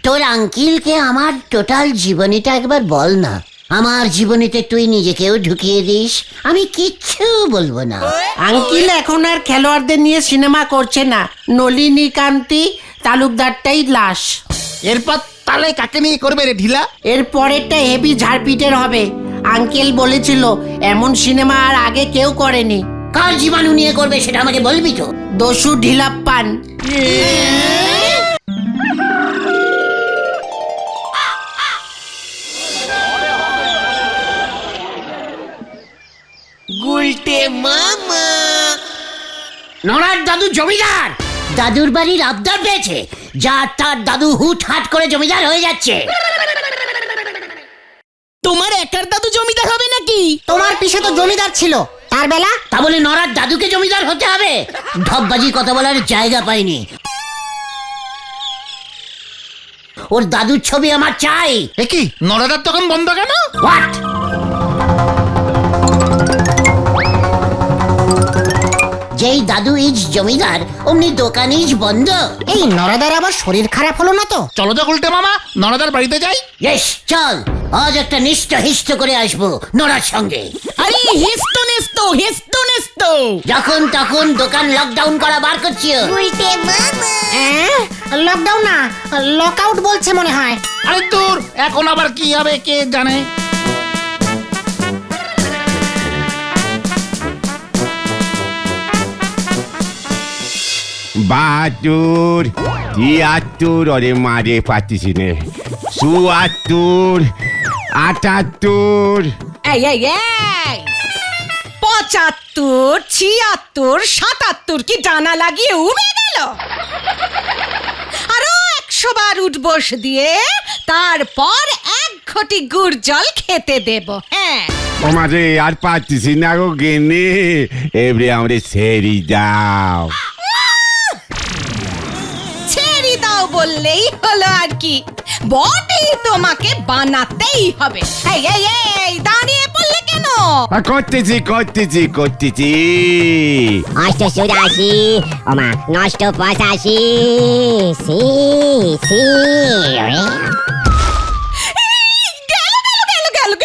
তোর আঙ্কেলকে আমার টোটাল জীবনীটা একবার বল না। আমার জীবনীতে তুই নিজেকেও ঢুকিয়ে দিস, আমি কিচ্ছু বলবো না। আঙ্কেল এখন আর খেলোয়াড়দের নিয়ে সিনেমা করছে না, নলিনীকান্তি তালুকদারটাই লাশ। এরপর তাহলে কাকে নিয়ে করবে রে ঢিলা? এর পরেরটা হেভি ঝাড়পিটের হবে। আঙ্কেল বলেছিল এমন সিনেমা আর আগে কেউ করেনি। কার জীবাণু নিয়ে করবে সেটা আমাকে বলবি তো। দস্যু ঢিলাপ্পান। নড়ার দাদু জমিদার, দাদুর বাড়ির আবদার পেয়েছে, যার তার দাদু হুট হাট করে জমিদার হয়ে যাচ্ছে। তোমার একার দাদু জমিদার হবে নাকি? তোমার পিছে তো জমিদার ছিল, তার বেলা। তা বলে নড়ার দাদুকে জমিদার হতে হবে? ঢপবাজি কথা বলার জায়গা পাইনি। ওর দাদুর ছবি আমার চাই। এ কি নরাদার দোকান বন্ধ কেন? হোয়াট? যেই দাদু ইজ জমিদার অমনি দোকান ইজ বন্ধ। এই নরাদার আবার শরীর খারাপ হলো না তো? চলো তো উল্টে মামা, নরাদার বাড়িতে যাই। ইয়েস, চল। আজ একটা নিষ্ঠ হিষ্ট করে আসবো নড়ার সঙ্গে। আরে হেস্তো নেস্তো, হেস্তো নেস্তো। যখন তখন দোকান লকডাউন করা বার করছিও। লকডাউন না, লক আউট বলছে মনে হয়। আরে দূর, এখন আবার কি হবে কে জানে। বাহাত্তর, তিয়াত্তর, ওরে মারে পাচ্ছি নে, ৭৪, ৭৮। এই এই এই ৭৫, ৭৬, ৭৭ কি ডানা লাগিয়ে উবে গেল? আরো ১০০ বার উঠবস দিয়ে তারপর ১ ঘটি গুড় জল খেতে দেব। হ্যাঁ, ও মাঝে আর পাচ্ছি না গো গেনে, এবারে আমারে সেরি দাও। ছেড়ে দাও বললেই হলো আর কি, বডি তোমাকে বানাতেই হবে। এই এই এই দাঁড়িয়ে পড়লে কেন? করতেছি করতেছি করতেছি। ৮৮০, ওমা ৯৮৫, সি সি।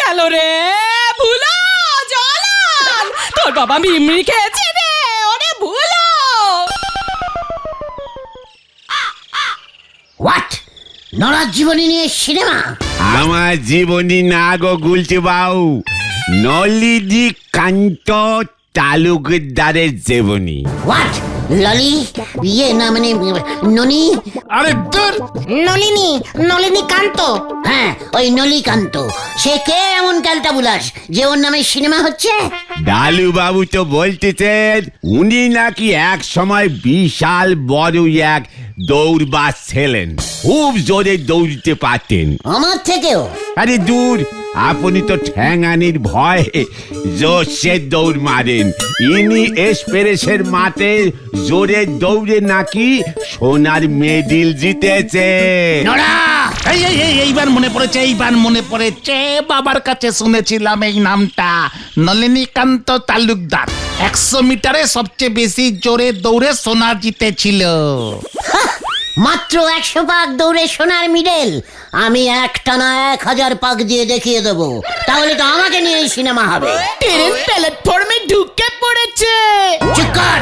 গেল রে ভুলো জলাল, তোর বাবা মিমরি খেয়েছে রে। ওরে ভুলো। হোয়াট? নড়ার জীবনী নিয়ে সিনেমা? আমার জীবনী না গো গুলছে বাউ, নলিনীকান্ত তালুকদারের জীবনী। হোয়াট? ললি? ইয়ে না মানে ননি? আরে দূর, নলিনীকান্ত। হ্যাঁ, ওই নলিকান্ত। সে কে এমন ক্যালটা বুলাস যে ওর নামে সিনেমা হচ্ছে? ডালু বাবু তো বলতেছেন উনি নাকি এক সময় বিশাল বড় এক দৌড়বাজ ছিলেন, খুব জোরে দৌড়তে পারতেন। আমার থেকেও? আরে দূর, আপনি তো ঠ্যাঙানির ভয়ে জোরসে দৌড় মারেন। ইনি এক্সপ্রেসের মাঠে জোরে দৌড়ে নাকি সোনার মেডেল জিতেছে। নড়া! এই এই এই এইবার মনে পড়েছে, এইবার মনে পড়েছে। বাবার কাছে শুনেছিলাম এই নামটা, নলিনীকান্ত তালুকদার। ১০০ মিটারে সবচেয়ে বেশি জোরে দৌড়ে সোনা জিতেছিল। মাত্র ১০০ পাক দৌড়ে সোনার মিডেল? আমি একটানা ১০০০ পাক দিয়ে দেখিয়ে দেবো, তাহলে তো আমাকে নিয়ে সিনেমা হবে। ট্রেন প্ল্যাটফর্মে ঢুকে পড়েছে। চুপ কর!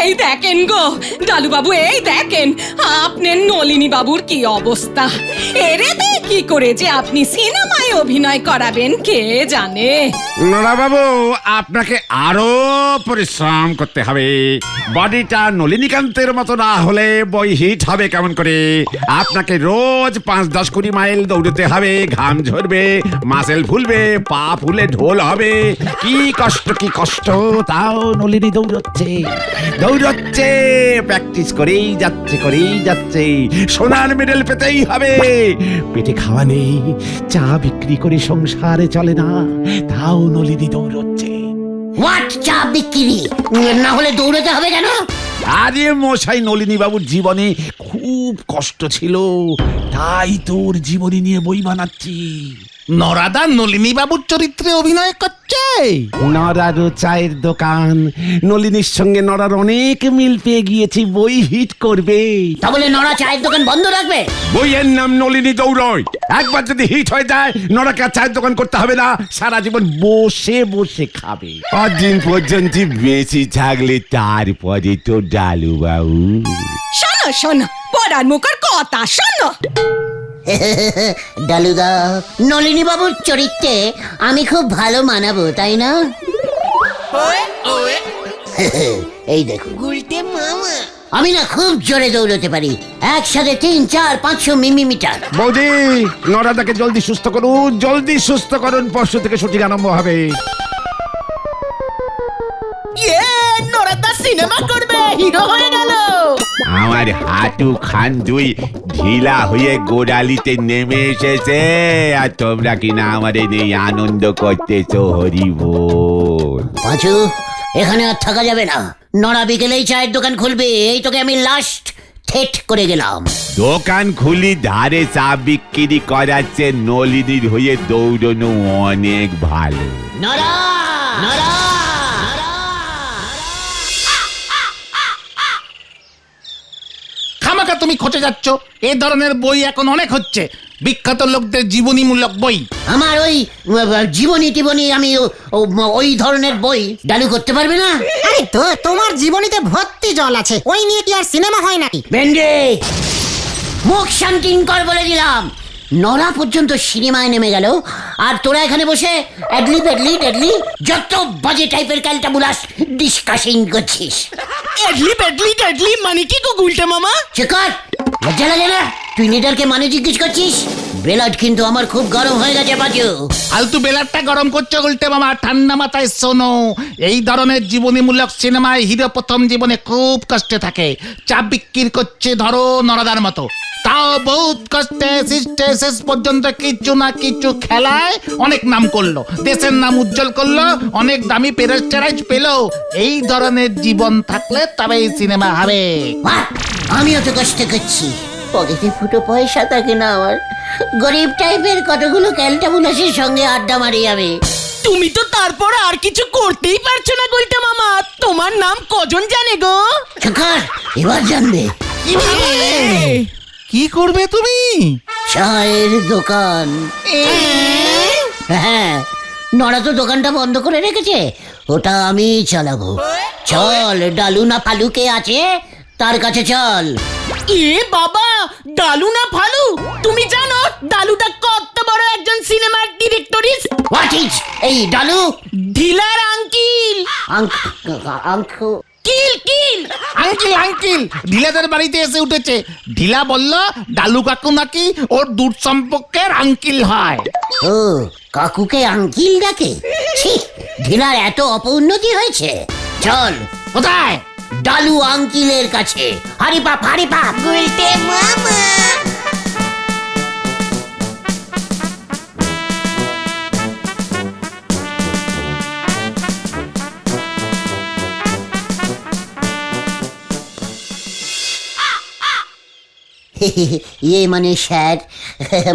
এই দেখেন গো ডালু বাবু, এই দেখেন আপনার নলিনী বাবুর কি অবস্থা। এরে কি করে যে আপনি সিনেমায় অভিনয় করাবেন কে জানে। নোরা বাবু, আপনাকে আরো পরিশ্রম করতে হবে। বডিটা নলিনীকান্তের মতো না হলে বই হিট হবে কেমন করে? আপনাকে রোজ ৫-১০ মাইল দৌড়তে হবে, ঘাম ঝরবে, মাসেল ফুলবে, পা ফুলে ঢোল হবে। কি কষ্ট কি কষ্ট, তাও নলিনী দৌড়চ্ছে দৌড়চ্ছে, প্র্যাকটিস করেই যাচ্ছে। সোনার মেডেল পেতেই হবে। পেটে খাওয়া নেই, চা বিক্রি করে সংসারে চলে না, তাও নলিনী দৌড়চ্ছে। হোয়াট? চা বিক্রি না হলে দৌড়াতে হবে কেন? আরে মশাই, নলিনী বাবুর জীবনে খুব কষ্ট ছিল, তাই তোর জীবনী নিয়ে বই বানাচ্ছি। নরাদা নলিনী বাবুর চরিত্রে অভিনয় করছে। নরারও চায়ের দোকান, নলিনীর সঙ্গে নরার অনেক মিল পেয়ে গিয়েছি, বই হিট করবে। তা বলে নড়া চায়ের দোকান বন্ধ রাখবে? বইয়ের নাম নলিনী দৌড়য়, একবার যদি হিট হয়ে যায় নরাকে আর চায়ের দোকান করতে হবে না, সারা জীবন বসে বসে খাবে। দিন পর্যন্ত বেঁচে থাকলে তারপরে তো ডালু বাবু। শোনো শোনো, পড়ার মুখের কথা শোনো। ডালুদা, নলিনী বাবুর চরিত্রে আমি খুব ভালো মানাবো, তাই না? এই দেখুন, আমি না খুব জোরে দৌড়তে পারি, একসাথে 3, 4, 500 মিলিমিটার। বৌদি, নরাদাকে জলদি সুস্থ করুন, জলদি সুস্থ করুন, পরশু থেকে শুটিং আরম্ভ হবে। নরাদা সিনেমা করবে, হিরো হয়ে গেল। আমার হাঁটু খান দুই ঢিলা হয়ে গোড়ালিতে নেমে এসেছে, আর তোমরা কিনা আমাদের নেই আনন্দ করতেছো। হরি বল। পাঁচু, এখানে আর থাকা যাবে না, নড়া বিকেলেই চায়ের দোকান খুলবে, এই তোকে আমি লাস্ট থেট করে গেলাম। দোকান খুলি ধারে চা বিক্রি করাচ্ছে, নলিনীর হয়ে দৌড়নো অনেক ভালো। নড়া, নড়া। খামাকা তুমি খচে যাচ্ছ, এ ধরনের বই এখন অনেক হচ্ছে, বিখ্যাত লোকদের জীবনীমূলক বই। আমার ওই জীবনী টিবনী আমি ওই ধরনের বই ডালু করতে পারবে না? আরে তো তোমার জীবনীতে ভর্তি জল আছে, ওই নিয়ে কি আর সিনেমা হয় নাকি? বেন্ডে, মুখ শান্তিন কর বলে দিলাম। নড়া পর্যন্ত সিনেমায় নেমে গেল, আর তোরা এখানে বসে অ্যাডলি বেডলি ডেডলি যত বাজে টাইপের ক্যালটা বুলাস ডিসকাশিং করছিস। এডলি পেডলি টেডলি মানে কি গো গুলটে মামা? চেকার, লজ্জা লাগে না? তুই লিডারকে মানে জিজ্ঞেস করছিস? বেলাট কিন্তু আমার খুব গরম হয়ে গেছে বাজু। ফালতু বেলারটা গরম করছে উল্টে মামা, ঠান্ডা মাথায় শোনো। এই ধরনের জীবনীমূলক সিনেমায় হিরো প্রথম জীবনে খুব কষ্টে থাকে, চা বিক্রি করছে ধরো নরাদার মতো, তাও বহুত কষ্টে সৃষ্টে শেষ পর্যন্ত কিছু না কিছু খেলায় অনেক নাম করলো, দেশের নাম উজ্জ্বল করলো, অনেক দামি প্রেস্টাইজ পেলো। এই ধরনের জীবন থাকলে তবে এই সিনেমা হবে। বাহ, আমিও তো কষ্ট করছি, পকেটে ফুটো পয়সা থাকে না আমার, গরিব টাইপের কতগুলো ক্যালটা বুলাসের সঙ্গে আড্ডা মারি আমি। তুমি তো তারপর আর কিছু করতেই পারছো না গুলটে মামা, তোমার নাম কজন জানে গো? চেকার, এবার জানবে। কি করবে তুমি? চায়ের দোকান। হ্যাঁ, নড়া তো দোকানটা বন্ধ করে রেখেছে, ওটা আমি চালাবো। চল, ডালু না ফালু কে আছে তার কাছে চল। এ বাবা, ডালু না ফালু? তুমি জানো ডালুটা কত বড় একজন সিনেমার ডিরেক্টরিস? হোয়াট ইজ এই ডালু? ঢিলার আঙ্কিল। কিল কিল। আঙ্কিল আঙ্কিল ঢিলাদের বাড়িতে এসে উঠেছে। ঢিলা বলল ডালু কাকু নাকি ওর দূর সম্পর্কের আঙ্কিল হয়। ও, কাকুকে আঙ্কিল ডাকে? ছি, ঢিলার এত অপউন্নতি হয়েছে। চল। কোথায়? ডালু আঙ্কিলের কাছে। হারি পাপ, হারি পাপ। গুলটে মামা। ইয়ে মানে স্যার,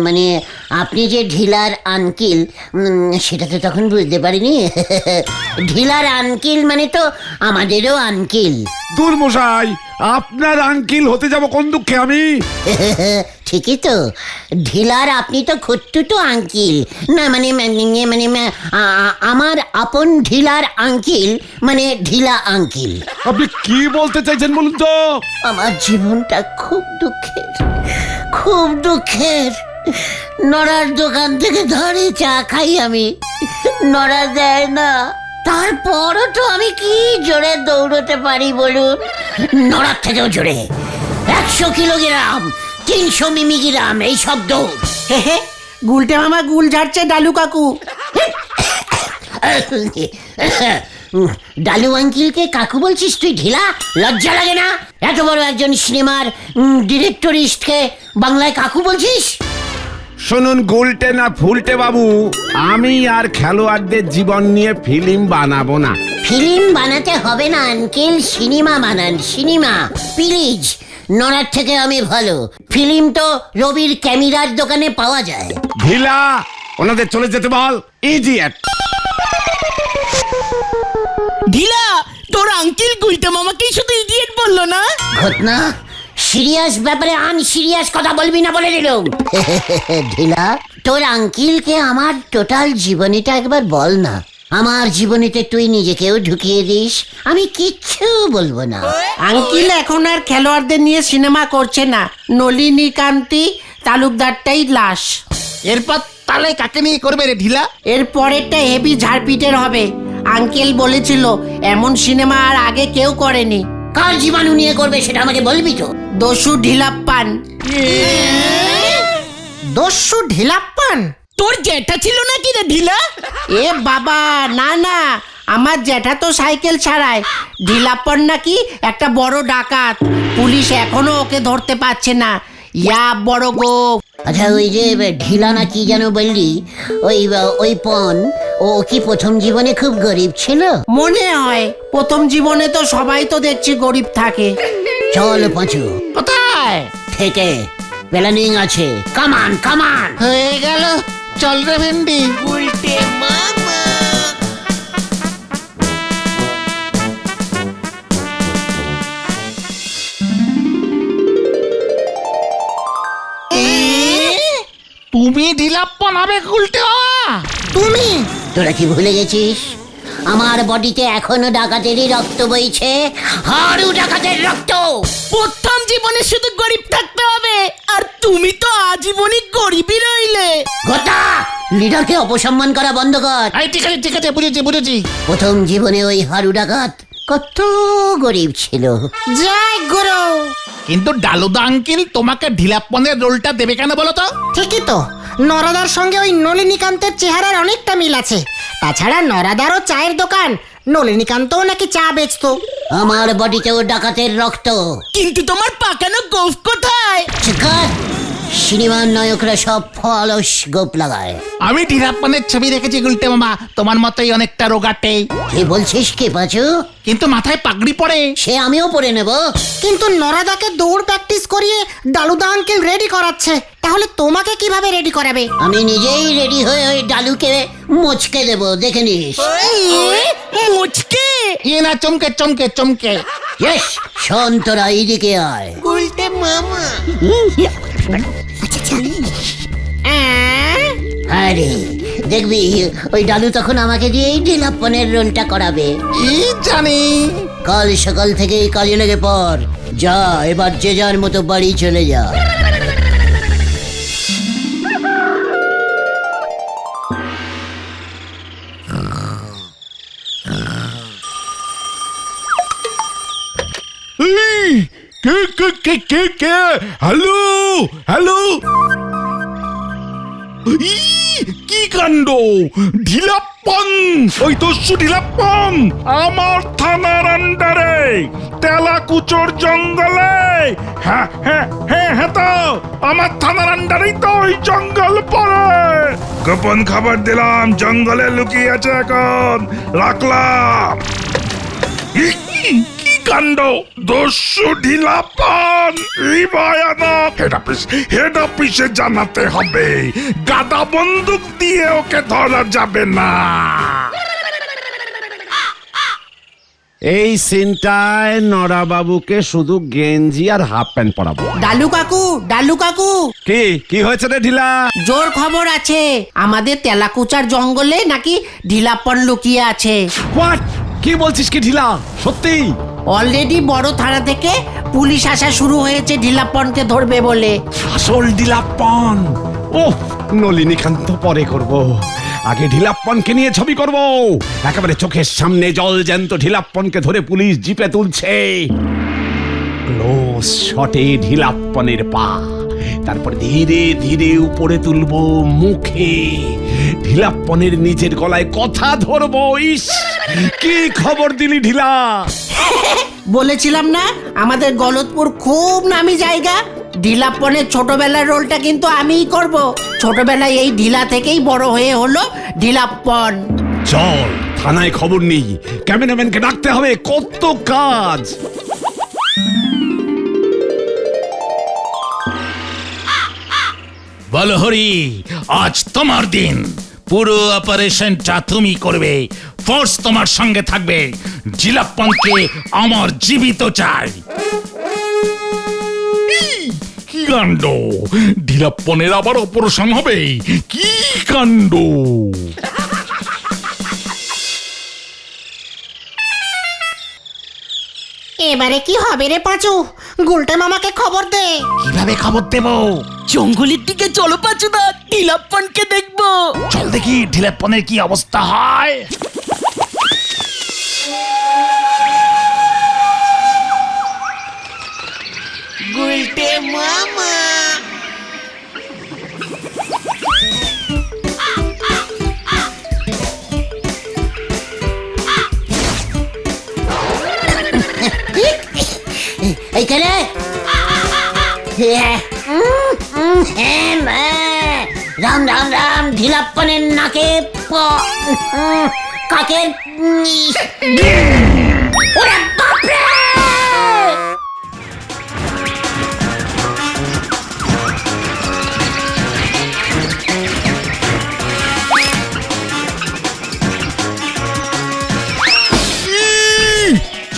মানে আপনি যে ঢিলার আঙ্কিল সেটা তো তখন বুঝতে পারিনি। ঢিলার আঙ্কিল মানে তো আমাদেরও আঙ্কিল। দূর মশাই, আপনার আঙ্কিল হতে যাব কোন দুঃখে আমি? ঠিকই তো, ঢিলার আপনি তো খুট্টুটো আঙ্কিল না, মানে আমার আপন ঢিলার আঙ্কিল মানে ঢিলা আঙ্কিল। আপনি কি বলতে চাইছেন বলুন তো? আমার জীবনটা খুব দুঃখের, খুব দুঃখের। নড়ার দোকান থেকে ধরে চা খাই আমি, নড়া দেয় না, তারপরও তো আমি কি জোরে দৌড়তে পারি বলুন? নড়ার থেকেও জোরে 100 কিলোগ্রাম, 300 মিলিগ্রাম এইসব দৌড়। হে হে, গুলটে মামা গুল ঝাড়ছে ডালু কাকু। ডালু আঙ্কিলকে কাকু বলছিস তুই ঢিলা? লজ্জা লাগে না? এত বড় একজন সিনেমার ডিরেক্টরিস্টকে বাংলায় কাকু বলছিস? শুনুন গুলটে না ফুলটে বাবু, আমি আর খেলোয়াড়দের জীবন নিয়ে ফিল্ম বানাবো না। ফিল্ম বানাতে হবে না আঙ্কেল, সিনেমা বানান, সিনেমা প্লিজ। নড়ার থেকে আমি ভালো, ফিল্ম তো রবির ক্যামেরার দোকানে পাওয়া যায়। ঢিলা, ওনাদের চলে যেতে বল, ইডিয়েট। ঢিলা, তোর আঙ্কেল গুলটে মামাকেই শুধু ইডিয়েট বললো না? ঘটনা সিরিয়াস ব্যাপারে আনসিরিয়াস কথা বলবি না বলে দিলুম। ঢিলা, তোর আঙ্কিলকে আমার টোটাল জীবনীটা একবার বল না। আমার জীবনীতে তুই নিজেকেও ঢুকিয়ে দিস, আমি কিচ্ছু বলবো না। আঙ্কিল এখন আর খেলোয়াড়দের নিয়ে সিনেমা করছে না, নলিনী কান্তি তালুকদারটাই লাশ। এরপর তাহলে কাকে নিয়ে করবে রে ঢিলা? এর পরেরটা হেভি ঝাড়পিটের হবে। আঙ্কেল বলেছিল এমন সিনেমা আর আগে কেউ করেনি। কার জীবাণু নিয়ে করবে সেটা আমাকে বলবি তো। দস্যু ঢিলাপ্পান। দস্যু ঢিলাপ্পান? তোর জ্যাঠা ছিল নাকি রে ঢিলা? এ বাবা, না না, আমার জ্যাঠা তো সাইকেল ছাড়ায়। ঢিলাপ্পান নাকি একটা বড় ডাকাত, পুলিশ এখনো ওকে ধরতে পারছে না। ইয়া বড় গো। আচ্ছা, ওই যে ঢিলা না কি যেন বললি, ওই পন, ও কি প্রথম জীবনে খুব গরিব ছিল? মনে হয় প্রথম জীবনে তো সবাই তো দেখছি গরিব থাকে। চল পাঁচু, কোথায়? থেকে প্ল্যানিং আছে, কামান কামান। হয়ে গেল, চল রে ভেন্ডি। তুমি ঢিলাপ্পন হবে গুলটে মামা? তুমি? তোরা কি ভুলে গেছিস আমার বডিতে এখনো ডাকাতেরই রক্ত বইছে, হাড়ু ডাকাতের রক্ত। প্রথম জীবনে শুধু গরিব থাকতে হবে, আর তুমি তো আজীবনই গরিবই রইলে। গোটা লিডারকে অপসম্মান করা বন্ধ কর। এই ঠিক আছে, বুঝেছি বুঝেছি। প্রথম জীবনে ওই হাড়ু ডাকাত কত গরিব ছিল। জয় গুরু। কিন্তু ডালুদা আঙ্কেল তোমাকে ঢিলাপ্পনের রোলটা দেবে কেন বলো তো? ঠিকই তো, নরাদার সঙ্গে ওই নলিনীকান্তের চেহারার অনেকটা মিল আছে। তাছাড়া নরাদারও চায়ের দোকান, নলিনীকান্তও নাকি চা বেচতো। আমার বডিতেও ডাকাতের রক্ত। কিন্তু তোমার পাকানো গোফ কোথায়? শিকার সিনেমার নায়করা সব ফলস গোপ লাগায়। আমি ঢিলাপ্পনের ছবি রেখেছি গুলটে মামা, তোমার মতোই অনেকটা রোগাটে। কি বলছিস কি পাচু? কিন্তু মাথায় পাগড়ি পরে। সে আমিও পরে নেব। কিন্তু নরাদাকে দৌড় প্র্যাকটিস করিয়ে ডালুদা আঙ্কেল রেডি করাচ্ছে, তাহলে তোমাকে কিভাবে রেডি করাবে? আমি নিজেই রেডি হয়ে ওই ডালুকে মুচকে দেব, দেখে নিস। মুচকে? ইয়ে না, চমকে চমকে চমকে। ইয়েস, শোন তোরা এইদিকে আয়। আরে দেখবি ওই ডালু তখন আমাকে দিয়েই ঢিলাপ্পনের রোলটা করাবে। কি জানি। কাল সকাল থেকেই কাজে লেগে পড়। যা, এবার যে যার মতো বাড়ি চলে যা। কে হ্যালো হ্যালো, কি কাণ্ড! ঢিলাপ্পন, ওই দস্যু ঢিলাপ্পন আমার থানার আন্ডারে তেলাকুচোর জঙ্গলে। হ্যাঁ হ্যাঁ হ্যাঁ হ্যাঁ, তো আমার থানার আন্ডারেই তো ওই জঙ্গল পড়ে। গোপন খবর দিলাম, জঙ্গলে লুকিয়ে আছে এখন, রাখলাম। কি কাণ্ড! দস্যু ঢিলাপ্পন, এই ভয়ানক! হেড অফিসে জানাতে হবে, গাদা বন্দুক দিয়ে ওকে ধরা যাবে না। এই সিনটায় নরা বাবুকে শুধু গেঞ্জি আর হাফ প্যান্ট পরাবো। ডালু কাকু, ডালু কাকু, কি হয়েছে রে ঢিলা? জোর খবর আছে, আমাদের তেলাকুচার জঙ্গলে নাকি ঢিলাপ্পন লুকিয়ে আছে। হোয়াট? কি বলছিস কি ঢিলা? সত্যি? অলরেডি বড় থানা থেকে পুলিশ আসা শুরু হয়েছে ঢিলাপ্পনকে ধরবে বলে। আসল ঢিলাপ্পন? ওহ, নলিনীকান্ত পরে করব, আগে ঢিলাপ্পনকে নিয়ে ছবি করব। একেবারে চোখের সামনে জল জ্যান্ত ঢিলাপ্পনকে ধরে পুলিশ জিপে তুলছে, ক্লোজ শটে ঢিলাপ্পনের পা, তারপর ধীরে ধীরে উপরে তুলবো মুখে, ঢিলাপ্পনের নিজের গলায় কথা ধরবো। ইস, কি খবর দিলি ঢিলা! বলেছিলাম না আমাদের গলতপুর খুব নামি জায়গা। ঢিলাপ্পনের ছোটবেলার রোলটা কিন্তু আমিই করব। ছোটবেলায় এই ঢিলা থেকেই বড় হয়ে হলো ঢিলাপ্পন। চল থানায় খবর নেই, ক্যামেরাম্যানকে ডাকতে হবে, কত কাজ। বলো হরি, আজ তোমার দিন। পুরো অপারেশনটা তুমি করবে, ফোর্স তোমার সঙ্গে থাকবে। জিলাপ্পনকে আমার জীবিত চাই। কি কাণ্ড! ঢিলাপ্পনের আবার অপারেশন হবে? কি কাণ্ড! এবারে কি হবে রে পাঁচু? গুলটে মামাকে খবর দে। কিভাবে খবর দেব? জঙ্গলের দিকে চলো পাচুদা, টিলাপ্পনকে দেখবো। চল দেখি ঢিলাপ্পনের কি অবস্থা হয়। এইখানে রাম রাম রাম। ঢিলাপ্পনের নাকে কাকের ওরে বাপরে!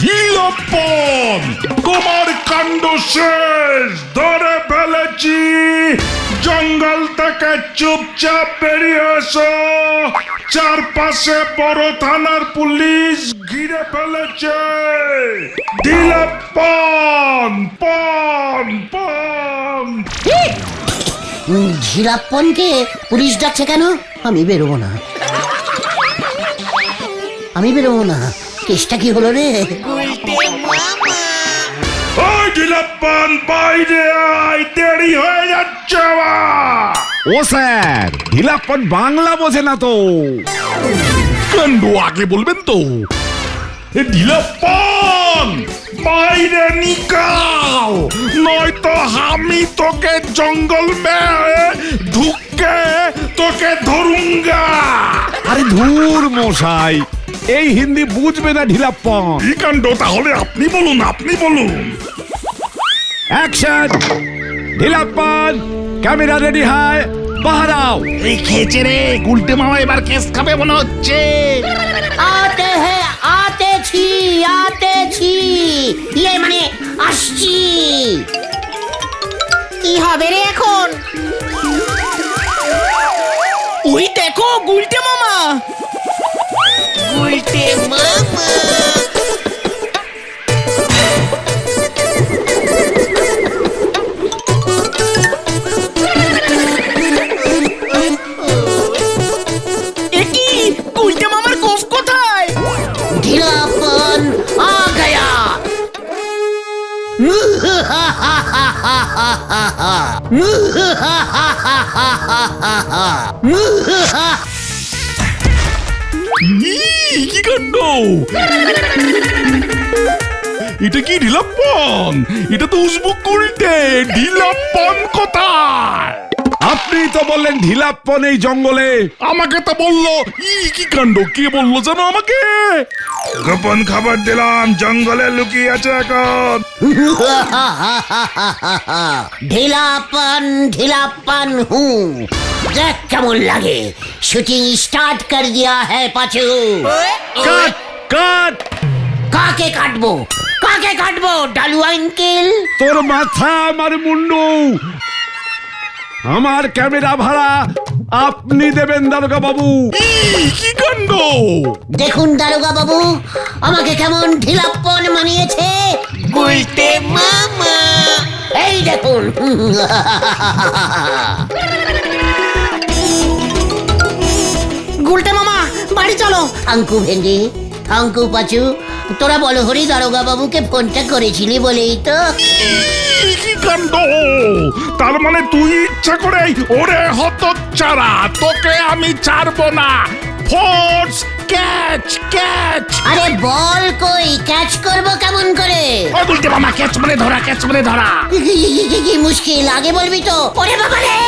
জিলাপ্পন, তোমার কাণ্ড শেষ, ধরে ফেলেছি। জঙ্গল থেকে চুপচাপ বেরিয়ে এসো। চারপাশে বড় থানার পুলিশ ঘিরে ফেলেছে। জিলাপ্পন, পন পন। ঝিলাপ্পনকে পুলিশ ডাকছে কেন? আমি বেরোবো না, আমি বেরোবো না। কেসটা কি হলো রে? ওই জিলাপ্পন, বাইরে আয়, দেরি হয়ে যাচ্ছে আমার। ও স্যার, ঢিলাপ্পন বাংলা বোঝে না তো। কাণ্ড আগে বলবেন তো। ঢিলাপ্পন, বাইরে নিকাও, নয়তো আমি তোকে জঙ্গল में ঢুকে তোকে ধরুঙ্গা। আরে ধুর মশাই, এই হিন্দি বুঝবে না ঢিলাপ্পন। কি কাণ্ড! তাহলে আপনি বলুন, আপনি বলুন। অ্যাকশন! ঢিলাপ্পন, ক্যামেরা রেডি হয়, বাহারাও। এই খেয়েছে রে, গুলটে মামা এবার কেস খাবে মনে হচ্ছে। আতে হ্যাঁ, আতেছি আতেছি, ইয়ে মানে আসছি। কি হবে রে এখন? ওই দেখো গুলটে মামা। এ কি, গুলটে মামার গোফ কোথায়? ঢিলাপ্পন আ গয়া। কি কাণ্ড! এটা কি ঢিলাপ্পন? এটা তো উসবুক গুলটে। ঢিলাপ্পন কোথায়? আপনি তো বললেন ঢিলাপ্পন এই জঙ্গলে। আমাকে তো বললো। কি কাণ্ড! কে বললো জানো আমাকে? গোপন খবর দিলাম, জঙ্গলে লুকিয়ে আছে এখন। ঢিলাপ্পন ঢিলাপ্পন হুঁ, দেখ কেমন লাগে। শুটিং স্টার্ট कर दिया है পাচু। কাট কাট! কাকে কাটবো? কাকে কাটবো? ডালু আঙ্কেল? তোর মাথা আমার মুন্ডু। আমার ক্যামেরা ভাড়া আপনি দেবেন দারোগা বাবু। কি কাণ্ড! দেখুন দারোগা বাবু, আমাকে কেমন ঢিলাপ্পন মানিয়েছে। গুলটে মামা, এই দেখুন। গুলটে মামা, বাড়ি চলো। থাঙ্কু ভেন্ডি, থাঙ্কু পাচু। তোরা বলো হরি, দারোগা বাবুকে ফোনটা করেছিলি বলেই তো। কি কাণ্ড! তার মানে তুই ইচ্ছা করে? ওরে হতচ্ছাড়া, তোকে আমি ছাড়বো না। Force catch catch. আরে বল কই, ক্যাচ করবো কেমন করে? ও গুলটে মামা, ক্যাচ মানে ধরা, ক্যাচ মানে ধরা। কি মুশকিল, আগে বলবি তো। ওরে বাবা রে,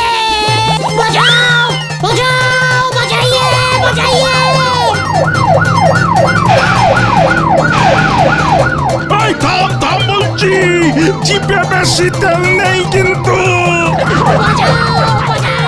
বাঁচাও বাঁচাও, বাঁচাইয়ে বাঁচাইয়ে। এই থাম থাম বলছি, জিপে বেশি তেল নেই কিন্তু। বাঁচাও বাঁচাও।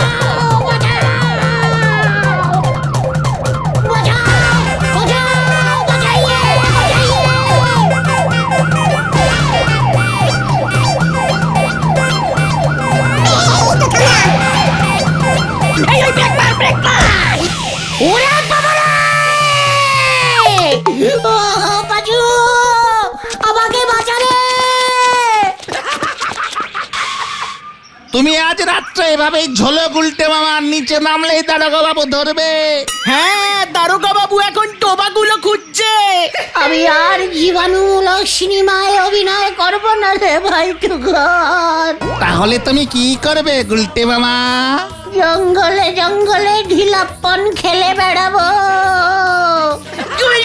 তুমি আজ রাত্রে এভাবেই ঝোলো গুলটে মামার নিচে নামলেই দারোগা বাবু ধরবে। হ্যাঁ দারোগা বাবু এখন টোবাগুলো খুঁজছে। আমি আর জীবাণুমূলক সিনেমায় অভিনয় করব না রে ভাই টুকর। তাহলে তুমি কি করবে গুলটে মামা? জঙ্গলে জঙ্গলে ঢিলাপ্পন খেলে বেড়াবো। তুই